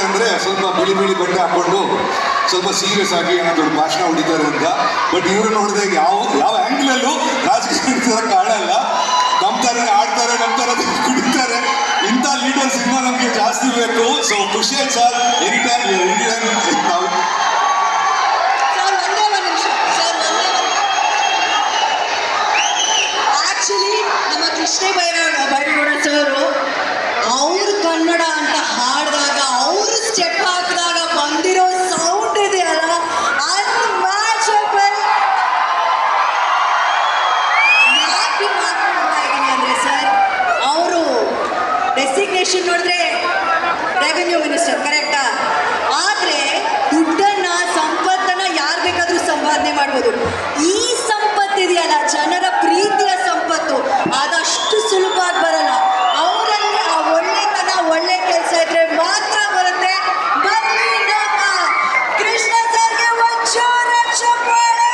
ಅಂದ್ರೆ ಸ್ವಲ್ಪ ಬಿಳಿ ಬಿಳಿ ಬಟ್ಟೆ ಹಾಕೊಂಡು ಸ್ವಲ್ಪ ಸೀರಿಯಸ್ ಆಗಿ ಏನೋ ದೊಡ್ಡ ಭಾಷಣ ಹೊಡಿತಾರೆ ಅಂತ. ಬಟ್ ಇವರು ನೋಡಿದಾಗ ಯಾವ ಆ್ಯಂಗಲಲ್ಲೂ ರಾಜಕೀಯ ಕಾಣಲ್ಲ. ನಂಬ್ತಾರೆ, ಆಡ್ತಾರೆ, ನಂಬ್ತಾರೆ, ಕುಡಿತಾರೆ. ಇಂಥ ಲೀಡರ್ಸ್ ಇನ್ನೂ ನಮಗೆ ಜಾಸ್ತಿ ಬೇಕು. ಸೊ ಖುಷಿ ಆಯ್ತು ಸರ್. ಎನಿ ಟೈಮ್ ಇಂಡಿಯನ್ ನಾವು ಆಕ್ಚುಲಿ ನಮ್ಮ ಕೃಷ್ಣ ಬೈರೇಗೌಡ ಸರ್ ಅವರು ಕನ್ನಡ ಅಂತ ಹಾಡಿದಾಗ ಅವರು ಸ್ಟೆಪ್ ಹಾಕಿದಾಗ ಬಂದಿರೋ ಸೌಂಡ್ ಇದೆಯಲ್ಲ, ಅನ್ಮ್ಯಾಚಬಲ್. ಯಾಕೆ ಮಾತಾಡ್ತಾ ಇದ್ದೀನಿ ಅಂದ್ರೆ ಸರ್, ಅವರು ಡೆಸಿಗ್ನೇಷನ್ ನೋಡಿದ್ರೆ ರೆವೆನ್ಯೂ ಮಿನಿಸ್ಟರ್, ಕರೆಕ್ಟಾ? ಆದ್ರೆ ದುಡ್ಡನ್ನ, ಸಂಪತ್ತನ್ನ ಯಾರು ಬೇಕಾದ್ರೂ ಸಂಪಾದನೆ ಮಾಡ್ಬೋದು. ಈ ಸಂಪತ್ತಿದೆಯಲ್ಲ, ಜನರ ಪ್ರೀತಿಯ ಸಂಪತ್ತು, ಅದಷ್ಟು ಸುಲಭವಾಗಿ ಬರಲ್ಲ. ಅವರಲ್ಲಿ ಆ ಒಳ್ಳೆತನ, ಒಳ್ಳೆ ಕೆಲಸ ಇದ್ರೆ ಮಾತ್ರ ಬರುತ್ತೆ. ಬನ್ನಿ ನಮ್ಮ ಕೃಷ್ಣ ಸರ್ಗೆ ಒಂಚೂರ ಚಪ್ಪಾಳೆ.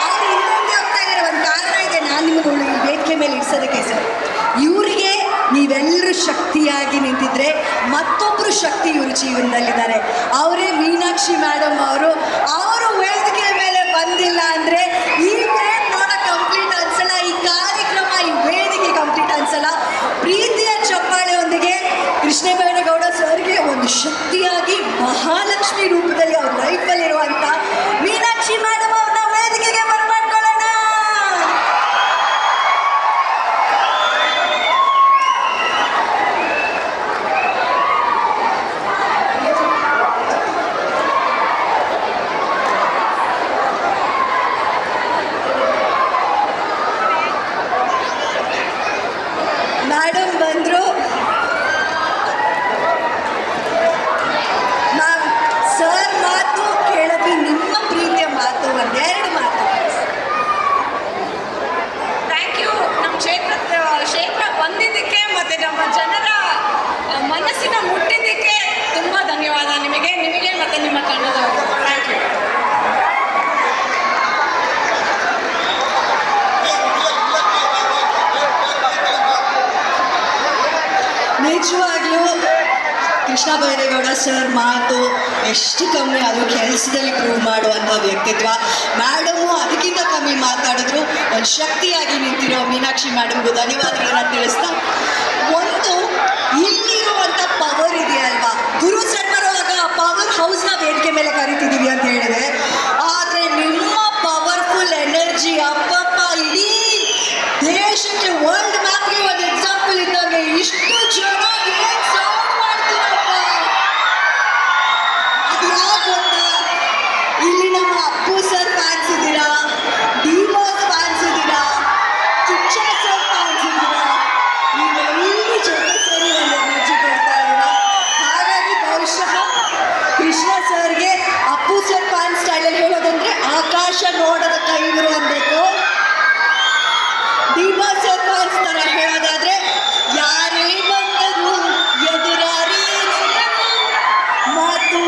ಅವ್ರು ಇನ್ನೊಂದು ಆಗ್ತಾ ಇದ್ದಾರೆ, ಒಂದು ಕಾರಣ ಇದೆ, ನಾನು ನಿಮಗೆ ವೇದಿಕೆ ಮೇಲೆ ಇಡ್ಸೋದಕ್ಕೆ ಸರ್. ಇವರಿಗೆ ನೀವೆಲ್ಲರೂ ಶಕ್ತಿಯಾಗಿ ನಿಂತಿದ್ರೆ ಮತ್ತೊಬ್ಬರು ಶಕ್ತಿ ಇವ್ರ ಜೀವನದಲ್ಲಿದ್ದಾರೆ. ಅವರೇ ಮೀನಾಕ್ಷಿ ಮೇಡಮ್ ಅವರು ವೇದಿಕೆ ಮೇಲೆ ಬಂದಿಲ್ಲ ಅಂದರೆ ಈ ನೋಡ ಕಂಪ್ಲೀಟ್ ಅನ್ಸಲ್ಲ, ಈ ಕಾರ್ಯಕ್ರಮ, ಈ ವೇದಿಕೆ ಕಂಪ್ಲೀಟ್ ಅನ್ಸಲ್ಲ. ಪ್ರೀತಿಯ ಚಪ್ಪಾಳೆಯೊಂದಿಗೆ ಕೃಷ್ಣ ಬೈರೇಗೌಡ ಸರ್ಗೆ ಒಂದು ಶಕ್ತಿಯಾಗಿ ಮಹಾಲಕ್ಷ್ಮಿ ರೂಪದಲ್ಲಿ ಅವ್ರ ಲೈಫಲ್ಲಿರುವಂಥ ಮೀನಾಕ್ಷಿ ಮೇಡಮ್ ಅವ್ರನ್ನ ವೇದಿಕೆಗೆ ಬರಮಾಡ್ಕೊಳ್ಳೋಣ. ಮೇಡಮ್ ಬಂದರು. ಸರ್ ಮಾತು ಕೇಳೋದು, ನಿಮ್ಮ ಪ್ರೀತಿಯ ಮಾತು, ಒಂದೆರಡು ಮಾತು. Thank you. ನಮ್ಮ ಕ್ಷೇತ್ರ ಬಂದಿದ್ದಕ್ಕೆ ಮತ್ತು ನಮ್ಮ ಜನರ ಮನಸ್ಸಿನ ಮುಟ್ಟಿದ್ದಕ್ಕೆ ತುಂಬ ಧನ್ಯವಾದ ನಿಮಗೆ ಮತ್ತು ನಿಮ್ಮ ತಂಡದವರು. Thank you. ನಿಜವಾಗ್ಲೂ ಕೃಷ್ಣ ಬೈರೇಗೌಡ ಸರ್ ಮಾತು ಎಷ್ಟು ಕಮ್ಮಿ, ಅದು ಕೆಲಸದಲ್ಲಿ ಪ್ರೂವ್ ಮಾಡುವಂಥ ವ್ಯಕ್ತಿತ್ವ. ಮೇಡಮು ಅದಕ್ಕಿಂತ ಕಮ್ಮಿ ಮಾತಾಡಿದ್ರು. ಒಂದು ಶಕ್ತಿಯಾಗಿ ನಿಂತಿರೋ ಮೀನಾಕ್ಷಿ ಮೇಡಮ್ಗೂ ಧನ್ಯವಾದಗಳನ್ನ ತಿಳಿಸ್ತಾ, ಒಂದು ಇಲ್ಲಿರುವಂಥ ಪವರ್ ಇದೆಯಲ್ವಾ, ಗುರು ಸರ್ ಬರುವಾಗ ಪವರ್ ಹೌಸ್ನ ವೇದಿಕೆ ಮೇಲೆ ಕರಿತಿದ್ದೀವಿ ಅಂತ ಹೇಳಿದೆ. ಆದರೆ ನಿಮ್ಮ ಪವರ್ಫುಲ್ ಎನರ್ಜಿ ಅಪ್ಪಪ್ಪ ಇಡೀ ದೇಶಕ್ಕೆ, ವರ್ಲ್ಡ್ ಮ್ಯಾಪ್ಗೆ ಒಂದು ಎಕ್ಸಾಂಪಲ್ ಇದ್ದಂಗೆ. ಇಷ್ಟು ಜನ ಏನ್ ಸೌಂಡ್ ಮಾಡ್ತೀರಪ್ಪ, ಅದು ಯಾಕೆ ಗೊತ್ತಾ? ಇಲ್ಲಿ ನಮ್ಮ ಅಪ್ಪು ಸರ್ ಫ್ಯಾನ್ಸ್ ಇದ್ದೀರಾ, ಡಿಮೋಸ್ ಫ್ಯಾನ್ಸ್ ಇದ್ದೀರಾ, ಕಿಚ್ಚ ಸರ್ ಫ್ಯಾನ್ಸ್ ಇದ್ದೀರಾ, ನೀವೆಲ್ಲರೂ ಜೊತೆ ಸೇರಿ ಒಂದು ಎನರ್ಜಿ ಕೊಡ್ತಾ ಇದ್ದೀರಾ. ಹಾಗಾಗಿ ಬಹುಶಃ ಕೃಷ್ಣ ಸರ್ಗೆ ಅಪ್ಪು ಸರ್ ಫ್ಯಾನ್ ಸ್ಟೈಲಲ್ಲಿ ಹೇಳೋದಂದ್ರೆ ಆಕಾಶ ನೋಡದ ಕೈಗಳು ಅನ್ಬೇಕು. ಡಿಮಾ ಸರ್ ಫ್ಯಾನ್ಸ್ ಥರ ಹೇಳೋದಾದ್ರೆ ಯಾರೇ ಬಂದರು ಎದುರಾರಿ ಮಾತು